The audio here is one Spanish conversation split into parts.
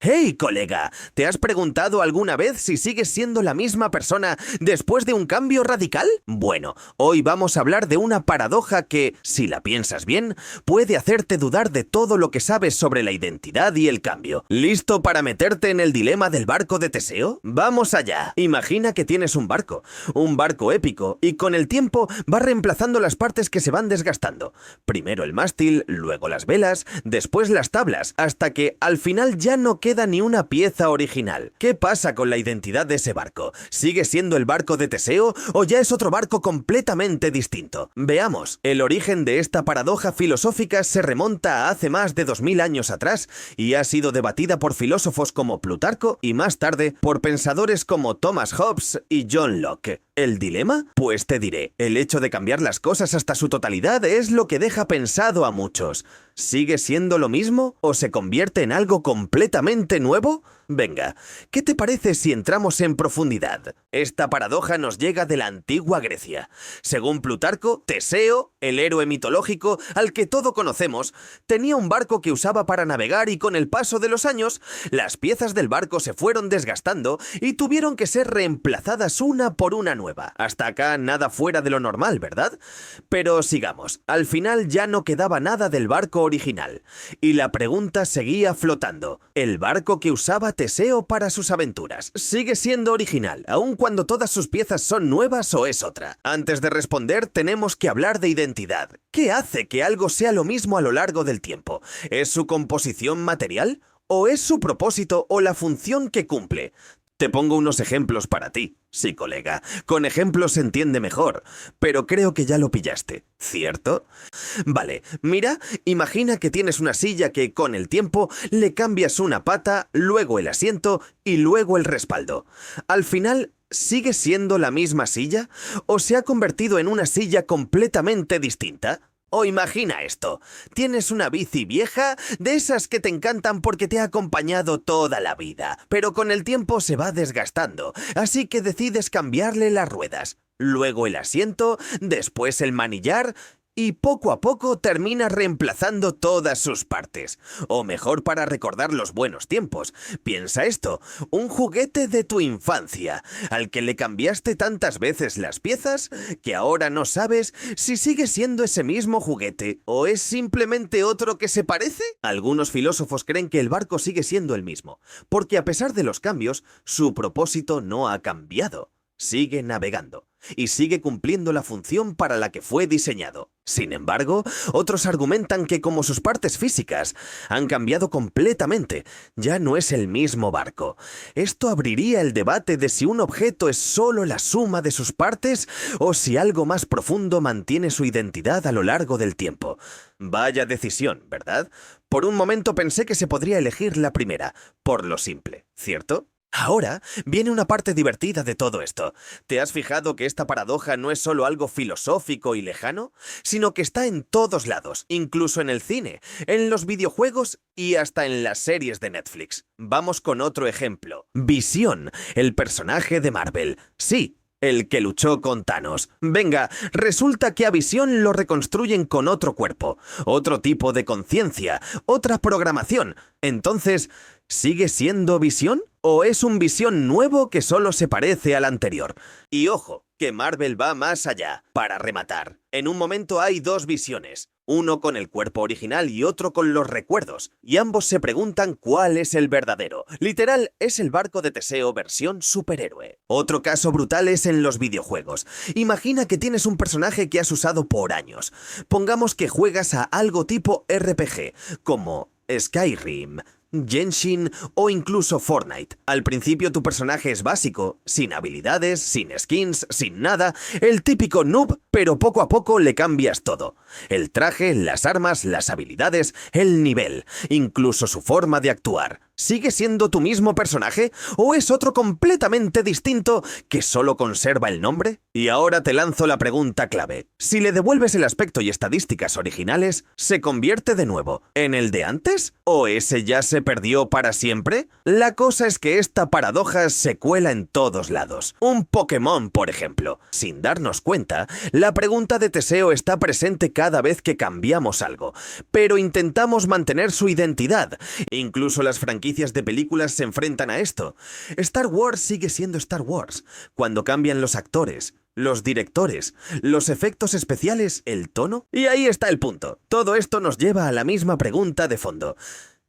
Hey, colega, ¿te has preguntado alguna vez si sigues siendo la misma persona después de un cambio radical? Bueno, hoy vamos a hablar de una paradoja que, si la piensas bien, puede hacerte dudar de todo lo que sabes sobre la identidad y el cambio. ¿Listo para meterte en el dilema del barco de Teseo? ¡Vamos allá! Imagina que tienes un barco épico, y con el tiempo va reemplazando las partes que se van desgastando. Primero el mástil, luego las velas, después las tablas, hasta que al final ya no queda ni una pieza original. ¿Qué pasa con la identidad de ese barco? ¿Sigue siendo el barco de Teseo o ya es otro barco completamente distinto? Veamos. El origen de esta paradoja filosófica se remonta a hace más de 2000 años atrás y ha sido debatida por filósofos como Plutarco y más tarde por pensadores como Thomas Hobbes y John Locke. ¿El dilema? Pues te diré, el hecho de cambiar las cosas hasta su totalidad es lo que deja pensado a muchos. ¿Sigue siendo lo mismo o se convierte en algo completamente nuevo? Venga, ¿qué te parece si entramos en profundidad? Esta paradoja nos llega de la antigua Grecia. Según Plutarco, Teseo, el héroe mitológico al que todo conocemos, tenía un barco que usaba para navegar y con el paso de los años, las piezas del barco se fueron desgastando y tuvieron que ser reemplazadas una por una nueva. Hasta acá nada fuera de lo normal, ¿verdad? Pero sigamos, al final ya no quedaba nada del barco original, y la pregunta seguía flotando. ¿El barco que usaba Teseo para sus aventuras sigue siendo original, aun cuando todas sus piezas son nuevas o es otra? Antes de responder, tenemos que hablar de identidad. ¿Qué hace que algo sea lo mismo a lo largo del tiempo? ¿Es su composición material? ¿O es su propósito o la función que cumple? Te pongo unos ejemplos para ti. Sí, colega, con ejemplos se entiende mejor, pero creo que ya lo pillaste, ¿cierto? Vale, mira, imagina que tienes una silla que con el tiempo le cambias una pata, luego el asiento y luego el respaldo. Al final, ¿sigue siendo la misma silla o se ha convertido en una silla completamente distinta? O imagina esto, tienes una bici vieja, de esas que te encantan porque te ha acompañado toda la vida, pero con el tiempo se va desgastando, así que decides cambiarle las ruedas, luego el asiento, después el manillar y poco a poco terminas reemplazando todas sus partes. O mejor, para recordar los buenos tiempos, piensa esto, un juguete de tu infancia, al que le cambiaste tantas veces las piezas que ahora no sabes si sigue siendo ese mismo juguete o es simplemente otro que se parece. Algunos filósofos creen que el barco sigue siendo el mismo, porque a pesar de los cambios, su propósito no ha cambiado. Sigue navegando y sigue cumpliendo la función para la que fue diseñado. Sin embargo, otros argumentan que como sus partes físicas han cambiado completamente, ya no es el mismo barco. Esto abriría el debate de si un objeto es solo la suma de sus partes o si algo más profundo mantiene su identidad a lo largo del tiempo. Vaya decisión, ¿verdad? Por un momento pensé que se podría elegir la primera, por lo simple, ¿cierto? Ahora viene una parte divertida de todo esto. ¿Te has fijado que esta paradoja no es solo algo filosófico y lejano, sino que está en todos lados, incluso en el cine, en los videojuegos y hasta en las series de Netflix? Vamos con otro ejemplo. Visión, el personaje de Marvel. Sí, el que luchó con Thanos. Venga, resulta que a Visión lo reconstruyen con otro cuerpo, otro tipo de conciencia, otra programación. Entonces, ¿sigue siendo Visión? ¿O es un Visión nuevo que solo se parece al anterior? Y ojo, que Marvel va más allá. Para rematar, en un momento hay dos Visiones, uno con el cuerpo original y otro con los recuerdos, y ambos se preguntan cuál es el verdadero. Literal, es el barco de Teseo versión superhéroe. Otro caso brutal es en los videojuegos. Imagina que tienes un personaje que has usado por años. Pongamos que juegas a algo tipo RPG, como Skyrim, Genshin o incluso Fortnite. Al principio tu personaje es básico, sin habilidades, sin skins, sin nada, el típico noob, pero poco a poco le cambias todo. El traje, las armas, las habilidades, el nivel, incluso su forma de actuar. ¿Sigue siendo tu mismo personaje o es otro completamente distinto que solo conserva el nombre? Y ahora te lanzo la pregunta clave. Si le devuelves el aspecto y estadísticas originales, ¿se convierte de nuevo en el de antes? ¿O ese ya se perdió para siempre? La cosa es que esta paradoja se cuela en todos lados. Un Pokémon, por ejemplo. Sin darnos cuenta, la pregunta de Teseo está presente cada vez que cambiamos algo, pero intentamos mantener su identidad. Incluso las franquicias franquicias de películas se enfrentan a esto. Star Wars sigue siendo Star Wars. Cuando cambian los actores, los directores, los efectos especiales, el tono. Y ahí está el punto. Todo esto nos lleva a la misma pregunta de fondo.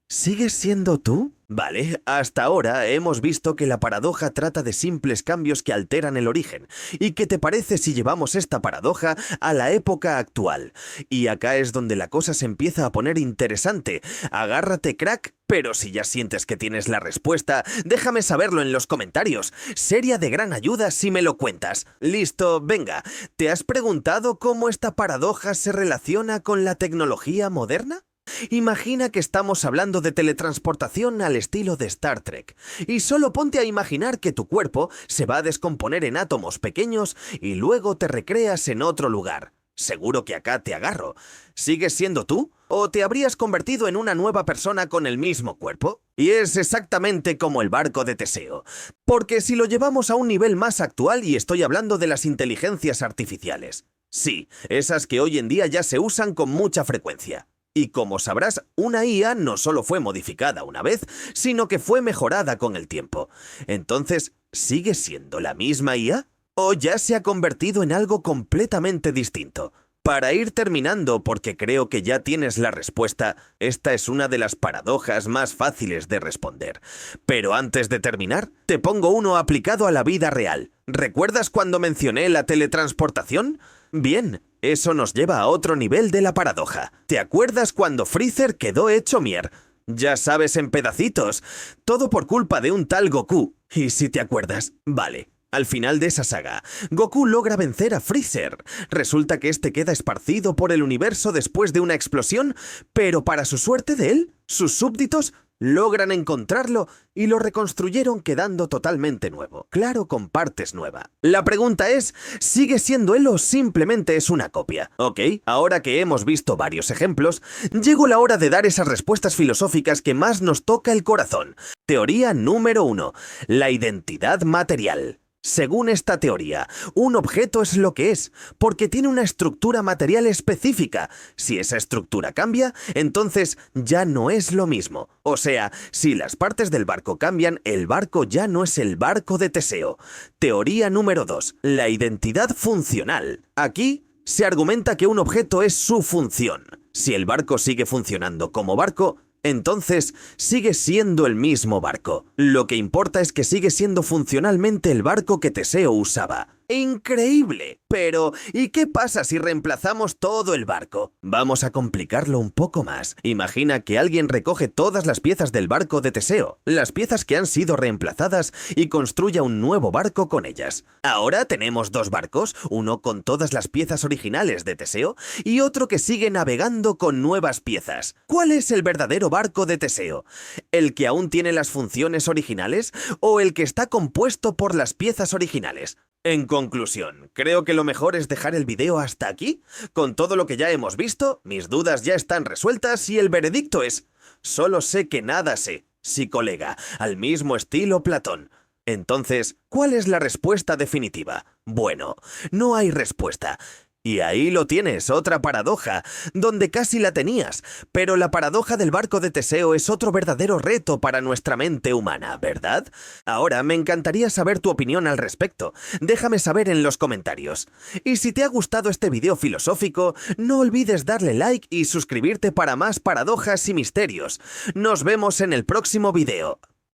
¿Sigues siendo tú? Vale, hasta ahora hemos visto que la paradoja trata de simples cambios que alteran el origen. ¿Y qué te parece si llevamos esta paradoja a la época actual? Y acá es donde la cosa se empieza a poner interesante. Agárrate, crack, pero si ya sientes que tienes la respuesta, déjame saberlo en los comentarios. Sería de gran ayuda si me lo cuentas. Listo, venga. ¿Te has preguntado cómo esta paradoja se relaciona con la tecnología moderna? Imagina que estamos hablando de teletransportación al estilo de Star Trek, y solo ponte a imaginar que tu cuerpo se va a descomponer en átomos pequeños y luego te recreas en otro lugar. Seguro que acá te agarro. ¿Sigues siendo tú? ¿O te habrías convertido en una nueva persona con el mismo cuerpo? Y es exactamente como el barco de Teseo. Porque si lo llevamos a un nivel más actual, y estoy hablando de las inteligencias artificiales. Sí, esas que hoy en día ya se usan con mucha frecuencia. Y como sabrás, una IA no solo fue modificada una vez, sino que fue mejorada con el tiempo. Entonces, ¿sigue siendo la misma IA? ¿O ya se ha convertido en algo completamente distinto? Para ir terminando, porque creo que ya tienes la respuesta, esta es una de las paradojas más fáciles de responder. Pero antes de terminar, te pongo uno aplicado a la vida real. ¿Recuerdas cuando mencioné la teletransportación? Bien, eso nos lleva a otro nivel de la paradoja. ¿Te acuerdas cuando Freezer quedó hecho mier? Ya sabes, en pedacitos. Todo por culpa de un tal Goku. Y si te acuerdas, vale. Al final de esa saga, Goku logra vencer a Freezer. Resulta que este queda esparcido por el universo después de una explosión, pero para su suerte de él, sus súbditos logran encontrarlo y lo reconstruyeron quedando totalmente nuevo. Claro, con partes nuevas. La pregunta es, ¿sigue siendo él o simplemente es una copia? Ok, ahora que hemos visto varios ejemplos, llegó la hora de dar esas respuestas filosóficas que más nos toca el corazón. Teoría número 1. La identidad material. Según esta teoría, un objeto es lo que es, porque tiene una estructura material específica. Si esa estructura cambia, entonces ya no es lo mismo. O sea, si las partes del barco cambian, el barco ya no es el barco de Teseo. Teoría número 2. La identidad funcional. Aquí se argumenta que un objeto es su función. Si el barco sigue funcionando como barco, entonces sigue siendo el mismo barco. Lo que importa es que sigue siendo funcionalmente el barco que Teseo usaba. ¡Increíble! Pero, ¿y qué pasa si reemplazamos todo el barco? Vamos a complicarlo un poco más. Imagina que alguien recoge todas las piezas del barco de Teseo, las piezas que han sido reemplazadas, y construya un nuevo barco con ellas. Ahora tenemos dos barcos, uno con todas las piezas originales de Teseo y otro que sigue navegando con nuevas piezas. ¿Cuál es el verdadero barco de Teseo? ¿El que aún tiene las funciones originales o el que está compuesto por las piezas originales? En conclusión, creo que lo mejor es dejar el video hasta aquí. Con todo lo que ya hemos visto, mis dudas ya están resueltas y el veredicto es: solo sé que nada sé. Sí, colega, al mismo estilo Platón. Entonces, ¿cuál es la respuesta definitiva? Bueno, no hay respuesta. Y ahí lo tienes, otra paradoja, donde casi la tenías, pero la paradoja del barco de Teseo es otro verdadero reto para nuestra mente humana, ¿verdad? Ahora me encantaría saber tu opinión al respecto, déjame saber en los comentarios. Y si te ha gustado este video filosófico, no olvides darle like y suscribirte para más paradojas y misterios. Nos vemos en el próximo video.